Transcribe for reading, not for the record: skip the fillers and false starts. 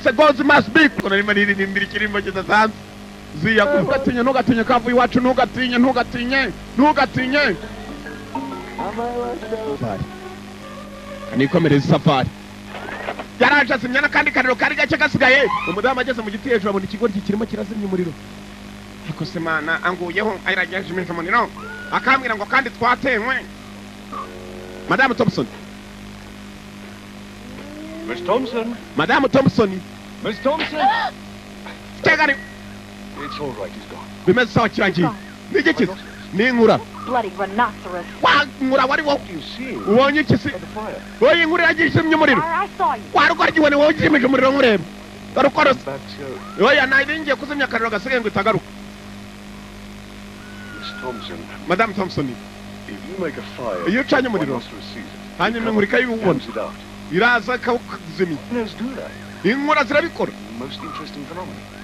Seconds must be. Kuna imani ni mbili kirimbo cha tanza. Zia ntugatinye kavu iwacu ntugatinye. Kanikomereza safari. Yaraje asimyana kandi kariro kari gace gasigaye. Umudamu ageze mu giti hejuru abona ikigori kirimo kirazimya umuriro. Ariko semana anguyeho ayirageje iminsi muniro. Akambwira ngo kandi twatenywe. Madame Thompson. Miss Thompson. Madame Thompson. Miss Thompson. Tegari. It's all right, he's gone. Bimeze sawa kirangiye. Nigiki? Ni nkura. Bloody rhinoceros. Wa nkura wari wo. You see? Ubonye iki se? Oyi nkura yagishimye umuriro. I saw you. Warugorgiwe ni wowe ugimije umuriro nkureba. Garukorose. Back to Oya nayingiye kuzimya kariro gasigaye ngo itagaruka. Miss Thompson. Madame Thompson. If you make a fire, Iyo ucanye umuriro. rhinoceros Hanyuma inkura ikayibona. it out. Iraza kawukazimya. Rhinos do that. Inkura zirabikora. Most interesting phenomenon.